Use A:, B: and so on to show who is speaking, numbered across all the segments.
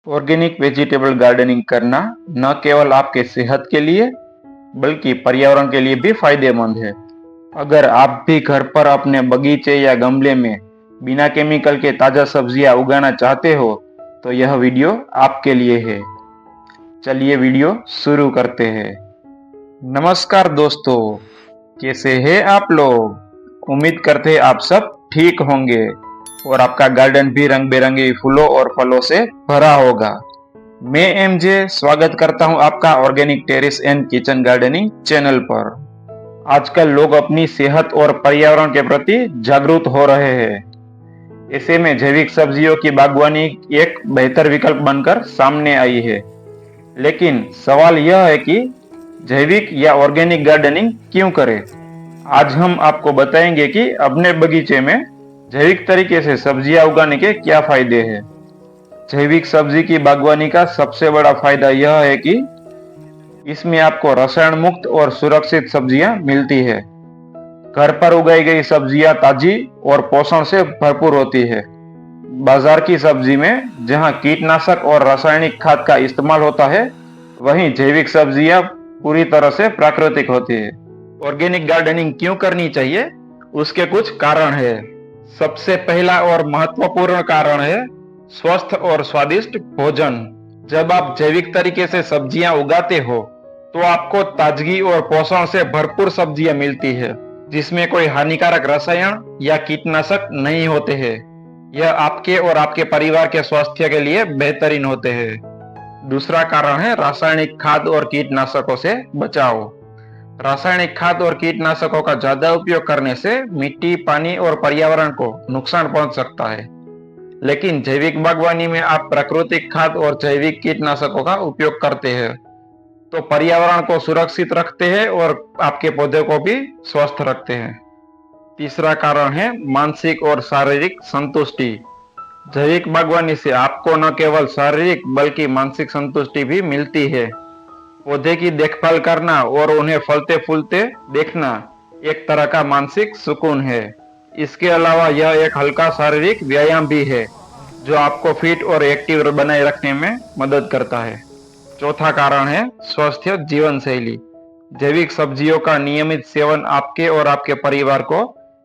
A: Organic vegetable gardening करना न केवल आपके सेहत के लिए बल्कि पर्यावरण के लिए भी फायदेमंद है। अगर आप भी घर पर अपने बगीचे या गमले में बिना केमिकल के ताजा सब्जियां उगाना चाहते हो तो यह वीडियो आपके लिए है। चलिए वीडियो शुरू करते हैं। नमस्कार दोस्तों, कैसे हैं आप लोग? उम्मीद करते हैं आप सब ठीक होंगे और आपका गार्डन भी रंग बिरंगे फूलों और फलों से भरा होगा। मैं एमजे स्वागत करता हूं आपका organic terrace and kitchen gardening channel पर। आजकल लोग अपनी सेहत और पर्यावरण के प्रति जागरूक हो रहे हैं। ऐसे में जैविक सब्जियों की बागवानी एक बेहतर विकल्प बनकर सामने आई है। लेकिन सवाल यह है कि जैविक या ऑर्गेनिक गार्डनिंग क्यों करें? आज हम आपको बताएंगे कि अपने बगीचे में जैविक तरीके से सब्जियां उगाने के क्या फायदे हैं। जैविक सब्जी की बागवानी का सबसे बड़ा फायदा यह है कि इसमें आपको रसायन मुक्त और सुरक्षित सब्जियां मिलती है। घर पर उगाई गई सब्जियां ताजी और पोषण से भरपूर होती है। बाजार की सब्जी में जहां कीटनाशक और रासायनिक खाद का इस्तेमाल होता है, वहीं जैविक सब्जियां पूरी तरह से प्राकृतिक होती है। ऑर्गेनिक गार्डनिंग क्यों करनी चाहिए, उसके कुछ कारण है। सबसे पहला और महत्वपूर्ण कारण है स्वस्थ और स्वादिष्ट भोजन। जब आप जैविक तरीके से सब्जियां उगाते हो तो आपको ताजगी और पोषण से भरपूर सब्जियां मिलती है, जिसमें कोई हानिकारक रसायन या कीटनाशक नहीं होते हैं। यह आपके और आपके परिवार के स्वास्थ्य के लिए बेहतरीन होते हैं। दूसरा कारण है रासायनिक खाद और कीटनाशकों से बचाव। रासायनिक खाद और कीटनाशकों का ज्यादा उपयोग करने से मिट्टी, पानी और पर्यावरण को नुकसान पहुंच सकता है। लेकिन जैविक बागवानी में आप प्राकृतिक खाद और जैविक कीटनाशकों का उपयोग करते हैं तो पर्यावरण को सुरक्षित रखते हैं और आपके पौधे को भी स्वस्थ रखते हैं। तीसरा कारण है मानसिक और शारीरिक संतुष्टि। जैविक बागवानी से आपको न केवल शारीरिक बल्कि मानसिक संतुष्टि भी मिलती है। पौधे की देखभाल करना और उन्हें फलते फूलते देखना एक तरह का मानसिक सुकून है। इसके अलावा यह एक हल्का शारीरिक व्यायाम भी है जो आपको फिट और एक्टिव बनाए रखने में मदद करता है। चौथा कारण है स्वस्थ जीवन शैली। जैविक सब्जियों का नियमित सेवन आपके और आपके परिवार को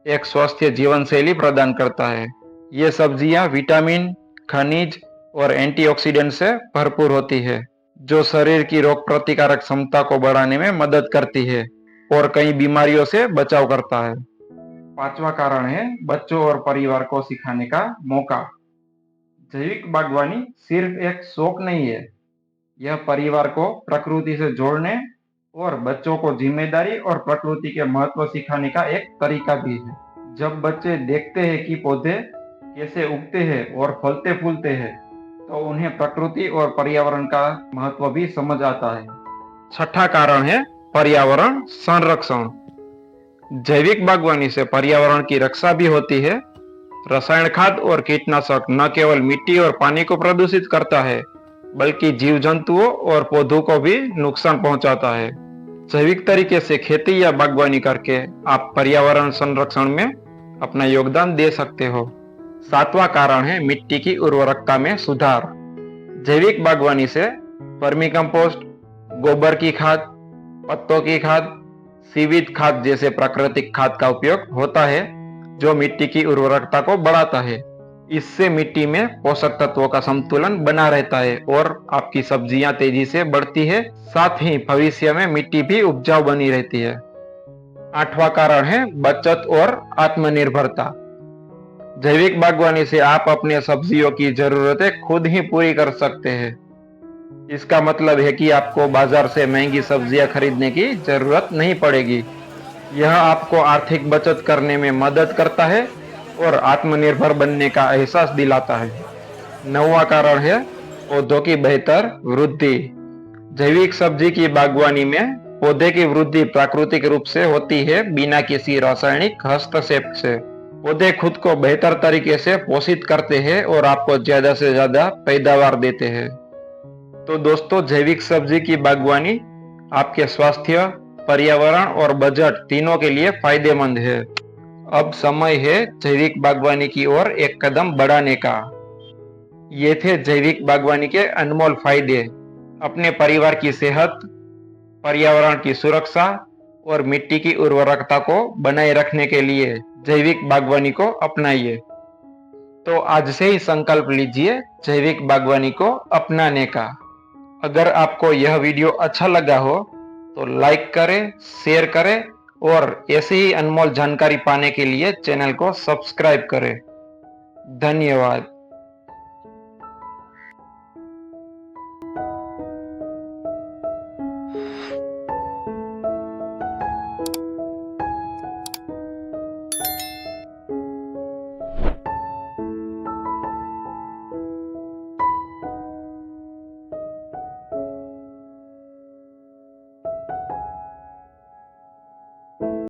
A: एक स्वस्थ जीवन शैली प्रदान करता है। ये सब्जियां विटामिन, खनिज और एंटीऑक्सीडेंट से भरपूर होती है, जो शरीर की रोग प्रतिकारक क्षमता को बढ़ाने में मदद करती है और कई बीमारियों से बचाव करता है। पांचवा कारण है बच्चों और परिवार को सिखाने का मौका। जैविक बागवानी सिर्फ एक शौक नहीं है, यह परिवार को प्रकृति से जोड़ने और बच्चों को जिम्मेदारी और प्रकृति के महत्व सिखाने का एक तरीका भी है। जब बच्चे देखते हैं कि पौधे कैसे उगते हैं और फलते फूलते हैं तो उन्हें प्रकृति और पर्यावरण का महत्व भी समझ आता है। छठा कारण है पर्यावरण संरक्षण। जैविक बागवानी से पर्यावरण की रक्षा भी होती है। रसायन खाद और कीटनाशक न केवल मिट्टी और पानी को प्रदूषित करता है बल्कि जीव जंतुओं और पौधों को भी नुकसान पहुंचाता है। जैविक तरीके से खेती या बागवानी करके आप पर्यावरण संरक्षण में अपना योगदान दे सकते हो। सातवां कारण है मिट्टी की उर्वरकता में सुधार। जैविक बागवानी से वर्मी कंपोस्ट, गोबर की खाद, पत्तों की खाद, सीवित खाद जैसे प्राकृतिक खाद का उपयोग होता है, जो मिट्टी की उर्वरकता को बढ़ाता है। इससे मिट्टी में पोषक तत्वों का संतुलन बना रहता है और आपकी सब्जियां तेजी से बढ़ती है। साथ ही भविष्य में मिट्टी भी उपजाऊ बनी रहती है। आठवां कारण है बचत और आत्मनिर्भरता। जैविक बागवानी से आप अपने सब्जियों की जरूरतें खुद ही पूरी कर सकते हैं। इसका मतलब है कि आपको बाजार से महंगी सब्जियां खरीदने की जरूरत नहीं पड़ेगी। यह आपको आर्थिक बचत करने में मदद करता है और आत्मनिर्भर बनने का एहसास दिलाता है। नौवां कारण है पौधों की बेहतर वृद्धि। जैविक सब्जी की बागवानी में पौधे की वृद्धि प्राकृतिक रूप से होती है, बिना किसी रासायनिक हस्तक्षेप से। पौधे खुद को बेहतर तरीके से पोषित करते हैं और आपको ज्यादा से ज्यादा पैदावार देते हैं। तो दोस्तों, जैविक सब्जी की बागवानी आपके स्वास्थ्य, पर्यावरण और बजट तीनों के लिए फायदेमंद है। अब समय है जैविक बागवानी की ओर एक कदम बढ़ाने का। ये थे जैविक बागवानी के अनमोल फायदे। अपने परिवार की सेहत, पर्यावरण की सुरक्षा और मिट्टी की उर्वरकता को बनाए रखने के लिए जैविक बागवानी को अपनाइए। तो आज से ही संकल्प लीजिए जैविक बागवानी को अपनाने का। अगर आपको यह वीडियो अच्छा लगा हो तो लाइक करें, शेयर करें और ऐसी ही अनमोल जानकारी पाने के लिए चैनल को सब्सक्राइब करें। धन्यवाद।